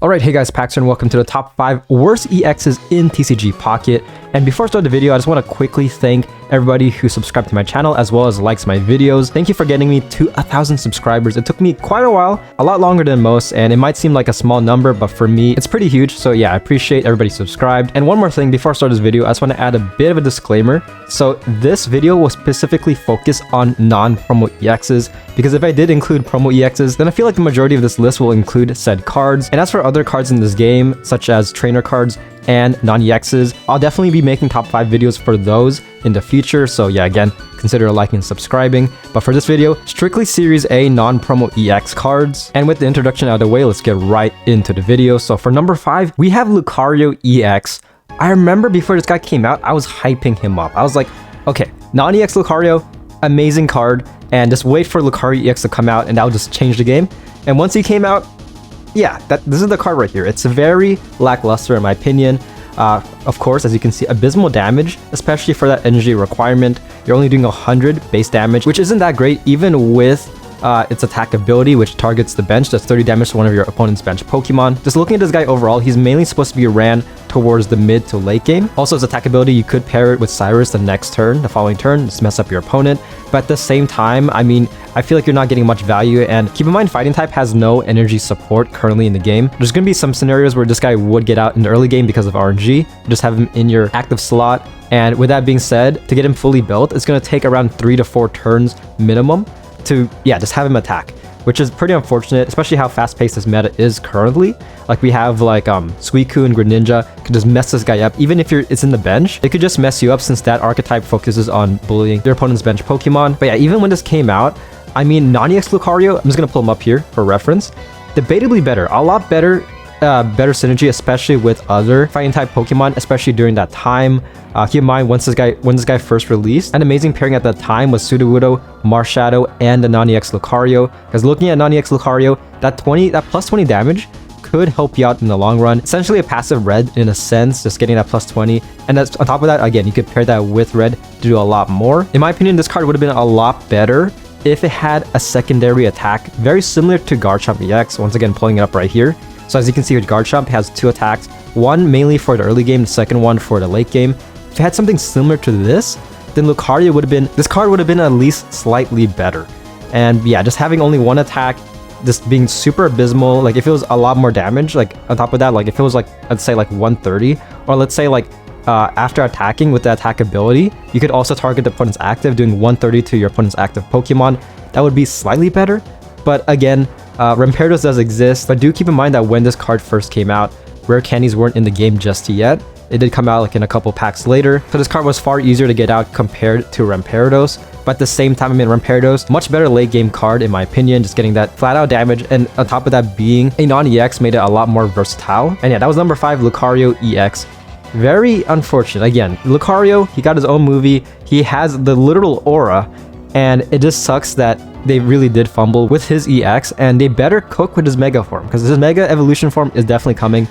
Alright, hey guys, Paxter, and welcome to the top 5 worst EXs in TCG Pocket. And before I start the video, I just want to quickly thank everybody who subscribed to my channel as well as likes my videos. Thank you for getting me to 1,000 subscribers. It took me quite a while, a lot longer than most, and it might seem like a small number, but for me, it's pretty huge. So yeah, I appreciate everybody subscribed. And one more thing, before I start this video, I just want to add a bit of a disclaimer. So this video will specifically focus on non-promo EXs, because if I did include promo EXs, then I feel like the majority of this list will include said cards. And as for other cards in this game, such as trainer cards and non-EXs, I'll definitely be making top 5 videos for those in the future. So yeah, again, consider liking and subscribing. But for this video, strictly Series A non-promo EX cards. And with the introduction out of the way, let's get right into the video. So for number 5, we have Lucario EX. I remember before this guy came out, I was hyping him up. I was like, okay, non-EX Lucario, amazing card, and just wait for Lucario EX to come out and that'll just change the game. And once he came out, yeah, this is the card right here. It's very lackluster in my opinion. Of course, as you can see, abysmal damage, especially for that energy requirement. You're only doing 100 base damage, which isn't that great even with its attack ability, which targets the bench. Does 30 damage to one of your opponent's bench Pokemon. Just looking at this guy overall, he's mainly supposed to be ran towards the mid to late game. Also, his attack ability, you could pair it with Cyrus the next turn, the following turn, just mess up your opponent. But at the same time, I mean, I feel like you're not getting much value, and keep in mind, fighting type has no energy support currently in the game. There's going to be some scenarios where this guy would get out in the early game because of RNG. Just have him in your active slot. And with that being said, to get him fully built, it's going to take around 3 to 4 turns minimum to, yeah, just have him attack, which is pretty unfortunate, especially how fast-paced this meta is currently. Like, we have like Suicune and Greninja could just mess this guy up. Even if it's in the bench, it could just mess you up since that archetype focuses on bullying their opponent's bench Pokemon. But yeah, even when this came out, I mean, non-EX Lucario, I'm just gonna pull him up here for reference, debatably better, a lot better, better synergy, especially with other fighting type Pokemon, especially during that time. Keep in mind, when this guy first released, an amazing pairing at that time was Sudowoodo, Marshadow, and the non-EX Lucario. Because looking at non-EX Lucario, that plus 20 damage could help you out in the long run. Essentially a passive red in a sense, just getting that plus 20. And that's, on top of that, again, you could pair that with red to do a lot more. In my opinion, this card would have been a lot better if it had a secondary attack very similar to Garchomp EX. Once again, pulling it up right here. So as you can see with Garchomp, it has 2 attacks, one mainly for the early game, the second one for the late game. If it had something similar to this, then Lucario would have been, this card would have been at least slightly better. And yeah, just having only 1 attack, just being super abysmal. Like, if it was a lot more damage, like on top of that, like if it was like, let's say like 130, or let's say like after attacking with the attack ability, you could also target the opponent's active, doing 130 to your opponent's active Pokemon. That would be slightly better. But again, Rampardos does exist, but do keep in mind that when this card first came out, rare candies weren't in the game just yet. It did come out like in a couple packs later. So this card was far easier to get out compared to Rampardos. But at the same time, I mean, Rampardos, much better late game card in my opinion, just getting that flat out damage. And on top of that, being a non-EX made it a lot more versatile. And yeah, that was number 5, Lucario EX. Very unfortunate. Again, Lucario, he got his own movie. He has the literal aura. And it just sucks that they really did fumble with his EX, and they better cook with his Mega form, because his Mega Evolution form is definitely coming.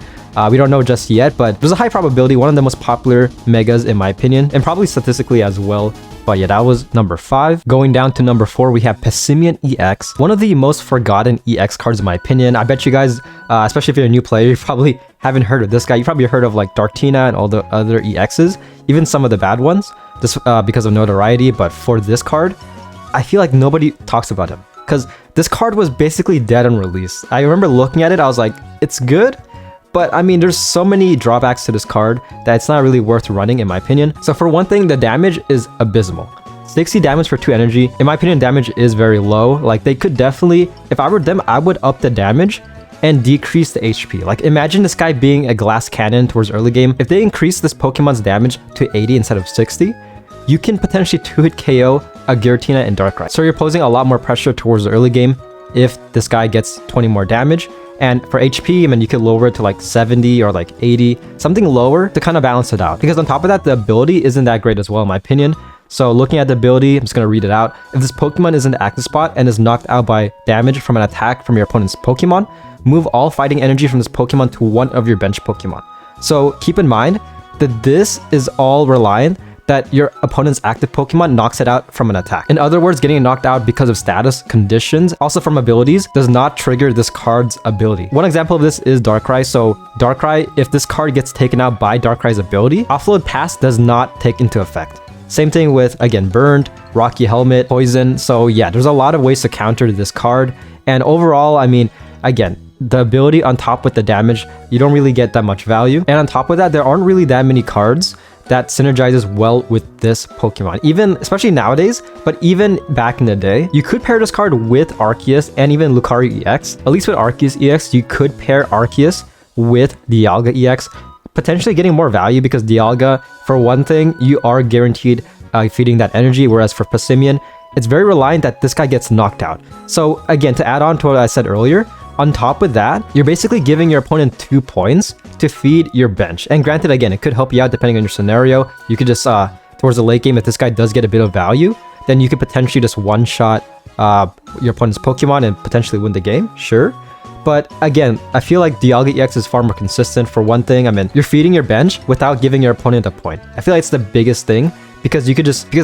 We don't know just yet, but there's a high probability, one of the most popular Megas in my opinion, and probably statistically as well. But yeah, that was number 5. Going down to number 4, we have Passimian EX, one of the most forgotten EX cards in my opinion. I bet you guys, especially if you're a new player, you probably haven't heard of this guy. You probably heard of like Darkrai and all the other EXs, even some of the bad ones, just because of notoriety. But for this card, I feel like nobody talks about him, because this card was basically dead on release. I remember looking at it, I was like, it's good, but I mean, there's so many drawbacks to this card that it's not really worth running in my opinion. So for one thing, the damage is abysmal. 60 damage for 2 energy. In my opinion, damage is very low. Like, they could definitely, if I were them, I would up the damage and decrease the HP. Like, imagine this guy being a glass cannon towards early game. If they increase this Pokemon's damage to 80 instead of 60, you can potentially 2-hit KO a Giratina and Darkrai. So you're posing a lot more pressure towards the early game if this guy gets 20 more damage. And for HP, I mean, you could lower it to like 70 or like 80, something lower to kind of balance it out. Because on top of that, the ability isn't that great as well, in my opinion. So looking at the ability, I'm just going to read it out. If this Pokemon is in the active spot and is knocked out by damage from an attack from your opponent's Pokemon, move all fighting energy from this Pokemon to one of your bench Pokemon. So keep in mind that this is all reliant that your opponent's active Pokemon knocks it out from an attack. In other words, getting knocked out because of status, conditions, also from abilities, does not trigger this card's ability. One example of this is Darkrai. So Darkrai, if this card gets taken out by Darkrai's ability, Offload Pass does not take into effect. Same thing with, again, Burned, Rocky Helmet, Poison. So yeah, there's a lot of ways to counter this card. And overall, I mean, again, the ability on top with the damage, you don't really get that much value. And on top of that, there aren't really that many cards that synergizes well with this Pokemon, even especially nowadays, but even back in the day. You could pair this card with Arceus and even Lucario EX. At least with Arceus EX, you could pair Arceus with Dialga EX, potentially getting more value because Dialga, for one thing, you are guaranteed feeding that energy, whereas for Passimian, it's very reliant that this guy gets knocked out. So again, to add on to what I said earlier, on top of that, you're basically giving your opponent 2 points to feed your bench. And granted, again, it could help you out depending on your scenario. You could just, towards the late game, if this guy does get a bit of value, then you could potentially just one-shot your opponent's Pokemon and potentially win the game, sure. But again, I feel like Dialga EX is far more consistent. For one thing, I mean, you're feeding your bench without giving your opponent a point. I feel like it's the biggest thing. Because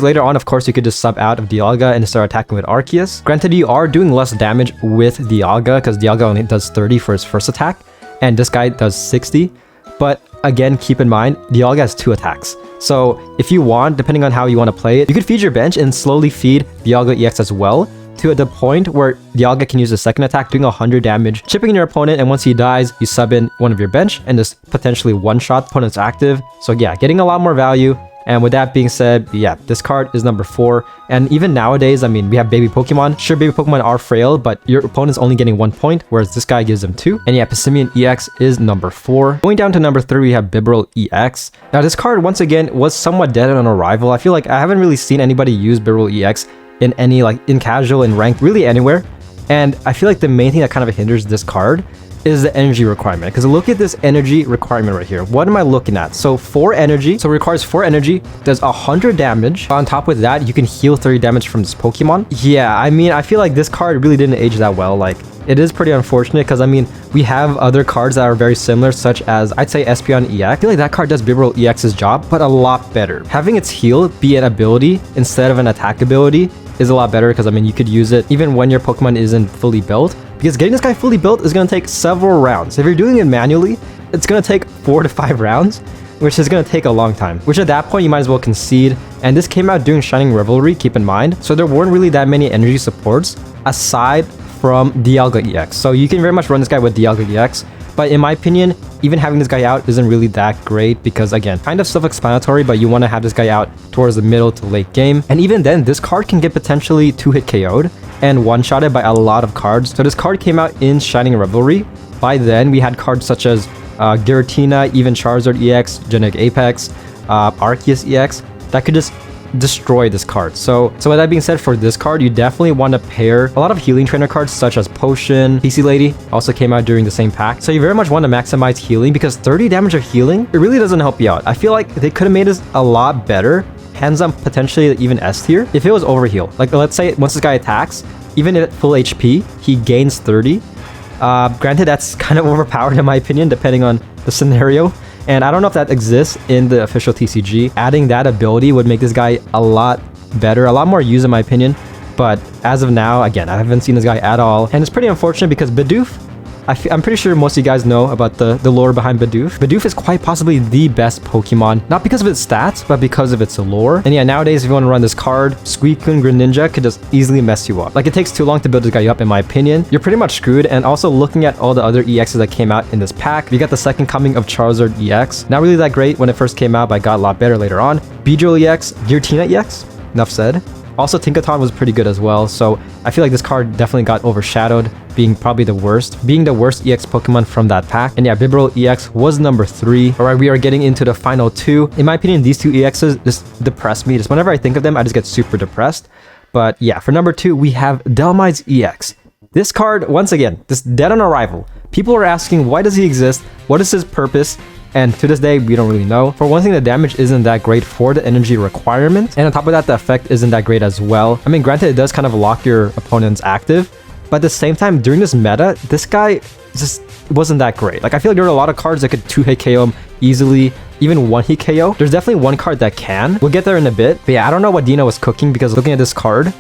later on, of course, you could just sub out of Dialga and start attacking with Arceus. Granted, you are doing less damage with Dialga because Dialga only does 30 for his first attack, and this guy does 60. But again, keep in mind, Dialga has 2 attacks. So if you want, depending on how you want to play it, you could feed your bench and slowly feed Dialga EX as well, to the point where Dialga can use a second attack, doing 100 damage, chipping your opponent, and once he dies, you sub in one of your bench and just potentially one-shot opponent's active. So yeah, getting a lot more value. And with that being said, yeah, this card is number 4. And even nowadays, I mean, we have baby Pokemon. Sure, baby Pokemon are frail, but your opponent's only getting 1 point, whereas this guy gives them 2. And yeah, Passimian EX is number 4. Going down to number 3, we have Bibarel EX. Now, this card, once again, was somewhat dead on arrival. I feel like I haven't really seen anybody use Bibarel EX in any, like, in casual, in ranked, really anywhere. And I feel like the main thing that kind of hinders this card is the energy requirement. Because look at this energy requirement right here. What am I looking at? So 4 energy. So it requires 4 energy, does 100 damage. On top of that, you can heal 30 damage from this Pokemon. Yeah, I mean, I feel like this card really didn't age that well. Like, it is pretty unfortunate because, I mean, we have other cards that are very similar, such as, I'd say, Espeon EX. I feel like that card does Bibarel EX's job, but a lot better. Having its heal be an ability instead of an attack ability is a lot better because, I mean, you could use it even when your Pokemon isn't fully built. Because getting this guy fully built is going to take several rounds. If you're doing it manually, it's going to take 4 to 5 rounds, which is going to take a long time. Which at that point, you might as well concede. And this came out during Shining Revelry, keep in mind. So there weren't really that many energy supports aside from Dialga EX. So you can very much run this guy with Dialga EX. But in my opinion, even having this guy out isn't really that great because, again, kind of self-explanatory, but you want to have this guy out towards the middle to late game. And even then, this card can get potentially 2-hit KO'd and one-shotted by a lot of cards. So this card came out in Shining Revelry. By then, we had cards such as Giratina, even Charizard EX, Genetic Apex, Arceus EX, that could just destroy this card. So with that being said, for this card, you definitely want to pair a lot of healing trainer cards such as Potion. PC Lady also came out during the same pack. So you very much want to maximize healing because 30 damage of healing, it really doesn't help you out. I feel like they could have made this a lot better, hands on potentially even S tier, if it was overheal. Like, let's say once this guy attacks, even at full HP, he gains 30. Granted, that's kind of overpowered in my opinion, depending on the scenario. And I don't know if that exists in the official TCG. Adding that ability would make this guy a lot better, a lot more use in my opinion. But as of now, again, I haven't seen this guy at all. And it's pretty unfortunate because Bidoof, I'm pretty sure most of you guys know about the lore behind Bidoof. Bidoof is quite possibly the best Pokemon, not because of its stats, but because of its lore. And yeah, nowadays, if you want to run this card, Suicune Greninja could just easily mess you up. Like, it takes too long to build this guy up, in my opinion. You're pretty much screwed. And also, looking at all the other EXs that came out in this pack, we got the second coming of Charizard EX. Not really that great when it first came out, but got a lot better later on. Beedrill EX, Giratina EX, enough said. Also, Tinkaton was pretty good as well, so I feel like this card definitely got overshadowed, being probably the worst EX Pokemon from that pack. And yeah, Bibarel EX was number 3. Alright, we are getting into the final 2. In my opinion, these 2 EXs just depress me. Just whenever I think of them, I just get super depressed. But yeah, for number 2, we have Dhelmise EX. This card, once again, just dead on arrival. People are asking, why does he exist? What is his purpose? And to this day, we don't really know. For one thing, the damage isn't that great for the energy requirement. And on top of that, the effect isn't that great as well. I mean, granted, it does kind of lock your opponent's active. But at the same time, during this meta, this guy just wasn't that great. Like, I feel like there were a lot of cards that could 2-hit KO him easily. even one hit KO. There's definitely one card that can. We'll get there in a bit. But yeah, I don't know what Dina was cooking because looking at this card,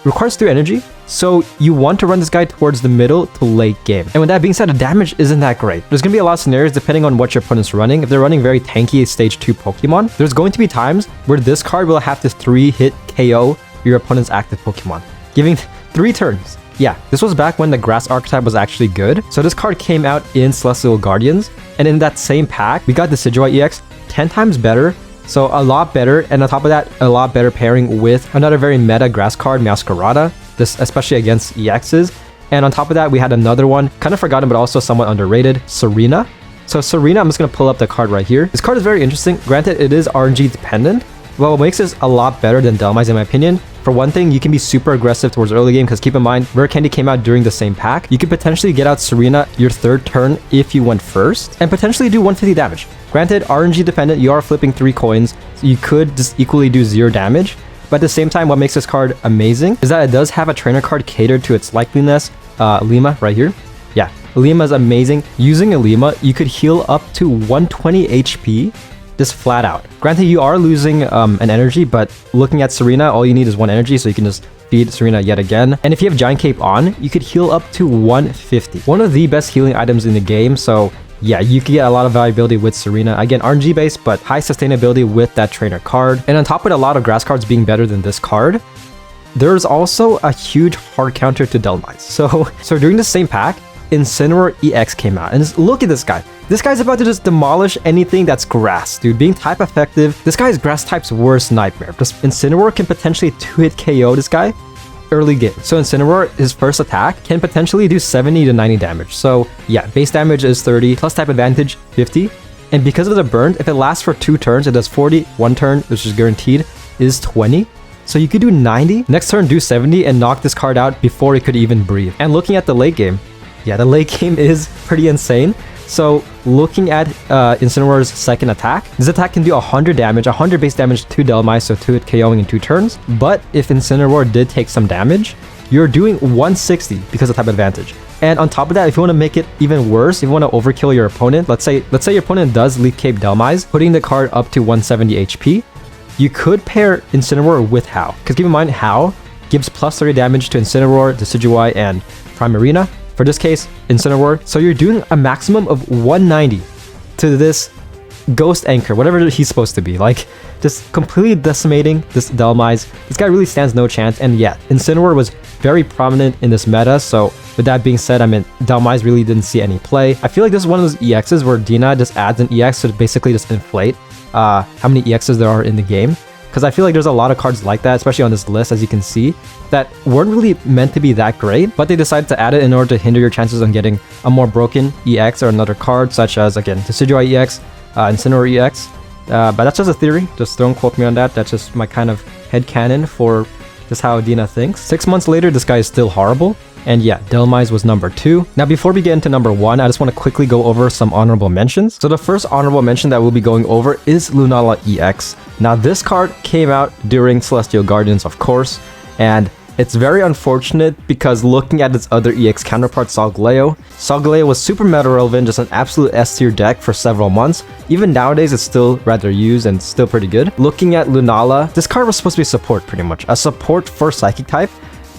requires 3 energy, so you want to run this guy towards the middle to late game. And with that being said, the damage isn't that great. There's gonna be a lot of scenarios depending on what your opponent's running. If they're running very tanky stage 2 Pokemon, there's going to be times where this card will have to 3-hit KO your opponent's active Pokemon, giving 3 turns. Yeah, this was back when the grass archetype was actually good. So this card came out in Celestial Guardians, and in that same pack, we got the Decidueye EX 10 times better. So a lot better, and on top of that, a lot better pairing with another very meta grass card, Meowscarada, this especially against EXs. And on top of that, we had another one, kind of forgotten but also somewhat underrated, Serena. So Serena, I'm just going to pull up the card right here. This card is very interesting. Granted, it is RNG dependent. Well, what makes this a lot better than Dhelmise in my opinion, for one thing, you can be super aggressive towards early game because keep in mind, Rare Candy came out during the same pack. You could potentially get out Serena your 3rd turn if you went first and potentially do 150 damage. Granted, RNG dependent, you are flipping 3 coins, so you could just equally do 0 damage. But at the same time, what makes this card amazing is that it does have a trainer card catered to its likeliness. Lima right here. Yeah, Lima is amazing. Using a Lima, you could heal up to 120 HP just flat out. Granted, you are losing an energy, but looking at Serena, all you need is 1 energy, so you can just feed Serena yet again. And if you have Giant Cape on, you could heal up to 150. One of the best healing items in the game, so yeah, you can get a lot of valuability with Serena. Again, RNG based, but high sustainability with that trainer card. And on top of a lot of grass cards being better than this card, there's also a huge hard counter to Dhelmise. So during the same pack, Incineroar EX came out, and just look at this guy. This guy's about to just demolish anything that's grass, dude. Being type effective, this guy is grass type's worst nightmare. Just Incineroar can potentially 2-hit KO this guy early game. So Incineroar, his first attack, can potentially do 70 to 90 damage. So yeah, base damage is 30, plus type advantage 50. And because of the burn, if it lasts for 2 turns, it does 40. 1 turn, which is guaranteed, is 20. So you could do 90, next turn do 70, and knock this card out before it could even breathe. And looking at the late game, yeah, the late game is pretty insane. So looking at Incineroar's second attack, this attack can do 100 damage, 100 base damage to Dhelmise, so 2-hit KOing in 2 turns. But if Incineroar did take some damage, you're doing 160 because of type advantage. And on top of that, if you want to make it even worse, if you want to overkill your opponent, let's say your opponent does Leaf Cape Dhelmise, putting the card up to 170 HP, you could pair Incineroar with Hau. Because keep in mind, Hau gives plus 30 damage to Incineroar, Decidueye, and Primarina. For this case, Incineroar. So you're doing a maximum of 190 to this Ghost Anchor, whatever he's supposed to be. Like, just completely decimating this Dhelmise. This guy really stands no chance. And yeah, Incineroar was very prominent in this meta. So with that being said, I mean, Dhelmise really didn't see any play. I feel like this is one of those EXs where Dina just adds an EX to basically just inflate how many EXs there are in the game. Because I feel like there's a lot of cards like that, especially on this list, as you can see, that weren't really meant to be that great, but they decided to add it in order to hinder your chances on getting a more broken EX or another card, such as, again, Decidueye EX, Incineroar EX. But that's just a theory. Just don't quote me on that. That's just my kind of headcanon for just how Dina thinks. 6 months later, this guy is still horrible. And yeah, Dhelmise was number 2. Now, before we get into number 1, I just want to quickly go over some honorable mentions. So the first honorable mention that we'll be going over is Lunala EX. Now, this card came out during Celestial Guardians, of course, and it's very unfortunate because looking at its other EX counterpart, Solgaleo was super meta relevant, just an absolute S tier deck for several months. Even nowadays, it's still rather used and still pretty good. Looking at Lunala, this card was supposed to be support pretty much, a support for Psychic type.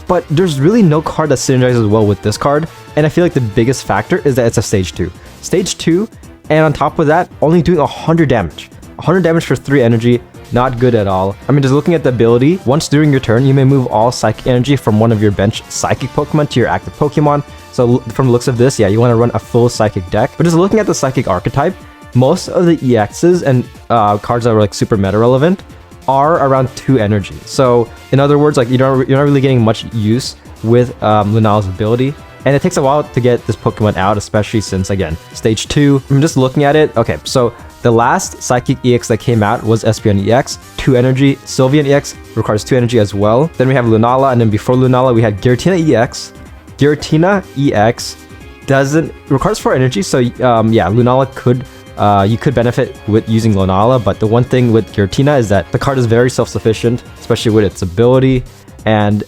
But there's really no card that synergizes well with this card, and I feel like the biggest factor is that it's a stage 2. Stage 2, and on top of that, only doing 100 damage. 100 damage for 3 energy, not good at all. I mean, just looking at the ability, once during your turn, you may move all Psychic energy from one of your bench Psychic Pokemon to your active Pokemon. So from the looks of this, yeah, you want to run a full Psychic deck. But just looking at the Psychic archetype, most of the EXs and cards that were like super meta relevant are around 2 energy. So in other words, like you're not really getting much use with Lunala's ability, and it takes a while to get this Pokemon out, especially since, again, stage 2. I'm just looking at it. Okay, so the last Psychic EX that came out was Espeon EX, 2 energy. Sylveon EX requires 2 energy as well. Then we have Lunala, and then before Lunala we had Giratina EX. Giratina EX requires 4 energy, so yeah, Lunala could you could benefit with using Lunala, but the one thing with Giratina is that the card is very self-sufficient, especially with its ability. And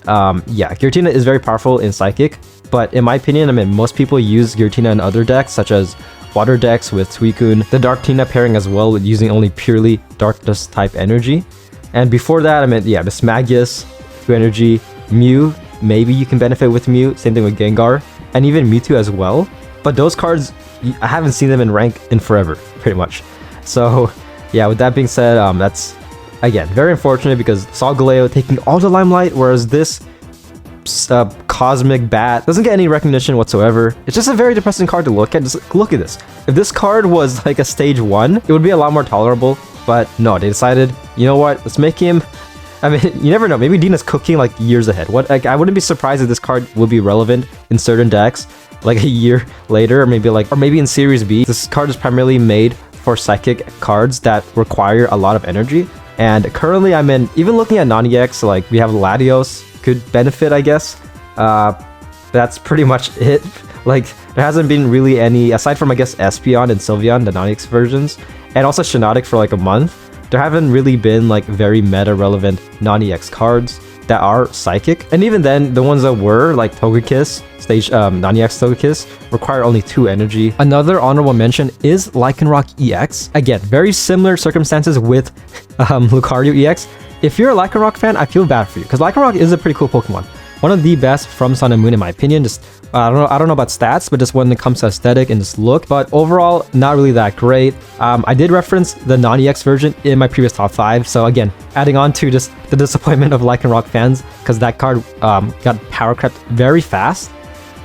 yeah, Giratina is very powerful in Psychic, but in my opinion, I mean, most people use Giratina in other decks, such as water decks with Suicune, the Darktina pairing as well with using only purely Darkness type energy. And before that, I mean, yeah, the Smagius, 2 energy, Mew, maybe you can benefit with Mew, same thing with Gengar, and even Mewtwo as well. But those cards, I haven't seen them in rank in forever, pretty much. So yeah, with that being said, that's, again, very unfortunate because Solgaleo taking all the limelight, whereas this Cosmic Bat doesn't get any recognition whatsoever. It's just a very depressing card to look at. Just look at this. If this card was like a stage 1, it would be a lot more tolerable. But no, they decided, you know what, let's make him... I mean, you never know. Maybe Dina's cooking like years ahead. What? Like, I wouldn't be surprised if this card would be relevant in certain decks like a year later, or maybe in Series B. This card is primarily made for psychic cards that require a lot of energy. And currently, I mean, even looking at non-EX, like we have Latios could benefit, I guess. That's pretty much it. Like, there hasn't been really any, aside from, I guess, Espeon and Sylveon, the non-EX versions, and also Shiinotic for like a month. There haven't really been like very meta-relevant non-EX cards that are psychic. And even then, the ones that were, like Togekiss, stage non-EX Togekiss, require only 2 energy. Another honorable mention is Lycanroc EX. Again, very similar circumstances with Lucario EX. If you're a Lycanroc fan, I feel bad for you, because Lycanroc is a pretty cool Pokemon. One of the best from Sun and Moon in my opinion. Just I don't know about stats, but just when it comes to aesthetic and just look. But overall, not really that great. I did reference the non-EX version in my previous top 5. So again, adding on to just the disappointment of Lycanroc fans, because that card got power crept very fast.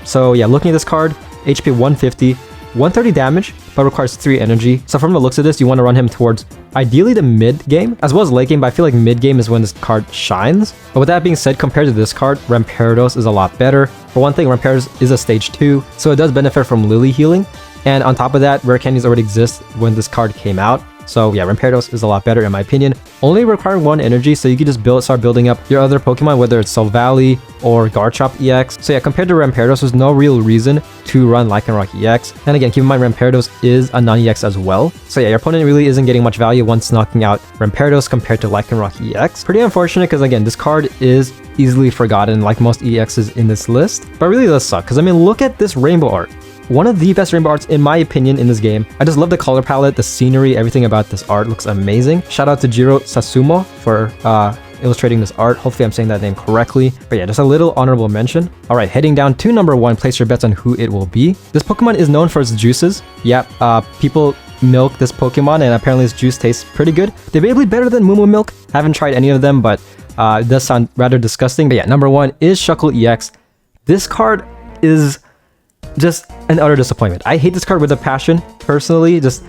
So yeah, looking at this card, HP 150, 130 damage, but requires 3 energy. So from the looks of this, you want to run him towards ideally the mid game as well as late game, but I feel like mid game is when this card shines. But with that being said, compared to this card, Rampardos is a lot better. For one thing, Rampardos is a stage 2, so it does benefit from Lily healing. And on top of that, rare candies already exist when this card came out. So yeah, Rampardos is a lot better in my opinion. Only requiring 1 energy, so you can just start building up your other Pokemon, whether it's Solvally or Garchomp EX. So yeah, compared to Rampardos, there's no real reason to run Lycanroc EX. And again, keep in mind Rampardos is a non-EX as well. So yeah, your opponent really isn't getting much value once knocking out Rampardos compared to Lycanroc EX. Pretty unfortunate because again, this card is easily forgotten like most EXs in this list. But it really does suck because I mean, look at this rainbow art. One of the best rainbow arts in my opinion in this game. I just love the color palette, the scenery, everything about this art looks amazing. Shout out to Jiro Sasumo for illustrating this art. Hopefully I'm saying that name correctly. But yeah, just a little honorable mention. All right, heading down to number 1, place your bets on who it will be. This Pokemon is known for its juices. Yep, people milk this Pokemon and apparently its juice tastes pretty good. Debatably better than Moo Moo Milk. Haven't tried any of them, but it does sound rather disgusting. But yeah, number 1 is Shuckle EX. This card is just an utter disappointment. I hate this card with a passion, personally. Just,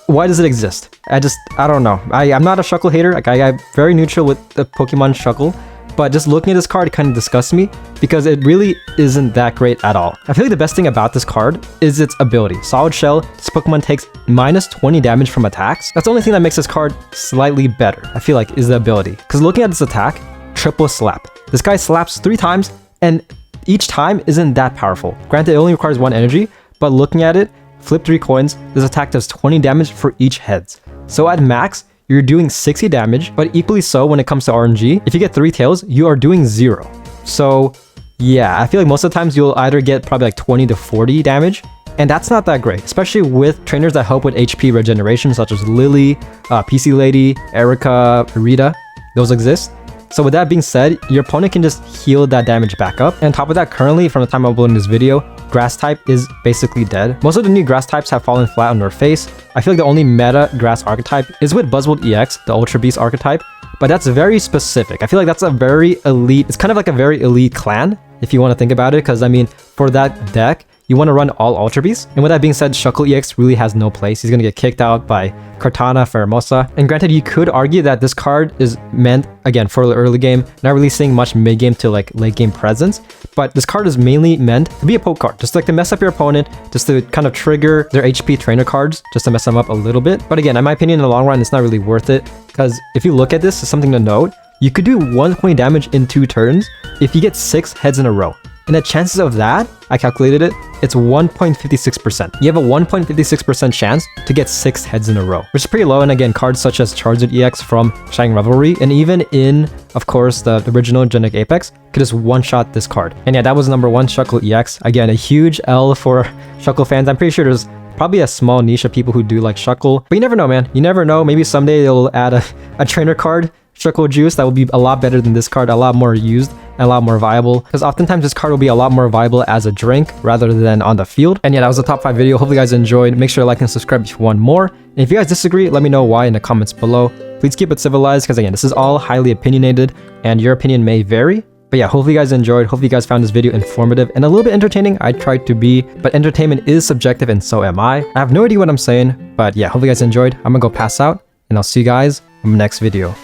why does it exist? I don't know. I'm not a Shuckle hater. Like, I'm very neutral with the Pokemon Shuckle, but just looking at this card kind of disgusts me because it really isn't that great at all. I feel like the best thing about this card is its ability. Solid Shell, this Pokemon takes minus 20 damage from attacks. That's the only thing that makes this card slightly better, I feel like, is the ability. Because looking at this attack, triple slap. This guy slaps 3 times and each time isn't that powerful. Granted, it only requires 1 energy, but looking at it, flip 3 coins, this attack does 20 damage for each heads. So at max, you're doing 60 damage, but equally so when it comes to RNG. If you get 3 tails, you are doing 0. So yeah, I feel like most of the times you'll either get probably like 20 to 40 damage, and that's not that great, especially with trainers that help with HP regeneration, such as Lily, PC Lady, Erica, Rita. Those exist. So with that being said, your opponent can just heal that damage back up. And on top of that, currently, from the time I'm uploading this video, grass type is basically dead. Most of the new grass types have fallen flat on their face. I feel like the only meta grass archetype is with Buzzwold EX, the Ultra Beast archetype, but that's very specific. I feel like that's a very elite, it's kind of like a very elite clan, if you want to think about it, because I mean, for that deck, you want to run all Ultra Beasts. And with that being said, Shuckle EX really has no place. He's going to get kicked out by Kartana, Pheromosa. And granted, you could argue that this card is meant, again, for the early game, not really seeing much mid-game to like late-game presence. But this card is mainly meant to be a poke card, just like to mess up your opponent, just to kind of trigger their HP trainer cards, just to mess them up a little bit. But again, in my opinion, in the long run, it's not really worth it. Because if you look at this, it's something to note. You could do 120 damage in 2 turns if you get 6 heads in a row. And the chances of that, I calculated it, it's 1.56%. You have a 1.56% chance to get 6 heads in a row, which is pretty low. And again, cards such as Charizard EX from Shining Revelry, and even in, of course, the original Genetic Apex, could just one-shot this card. And yeah, that was number 1, Shuckle EX. Again, a huge L for Shuckle fans. I'm pretty sure there's probably a small niche of people who do like Shuckle. But you never know, man. You never know. Maybe someday they'll add a trainer card, Shuckle Juice, that will be a lot better than this card, a lot more used and a lot more viable. Because oftentimes this card will be a lot more viable as a drink rather than on the field. And yeah, that was the top 5 video. Hopefully you guys enjoyed. Make sure to like and subscribe if you want more. And if you guys disagree, let me know why in the comments below. Please keep it civilized because again, this is all highly opinionated and your opinion may vary. But yeah, hopefully you guys enjoyed. Hopefully you guys found this video informative and a little bit entertaining. I tried to be, but entertainment is subjective and so am I. I have no idea what I'm saying, but yeah, hopefully you guys enjoyed. I'm gonna go pass out and I'll see you guys in the next video.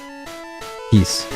Peace.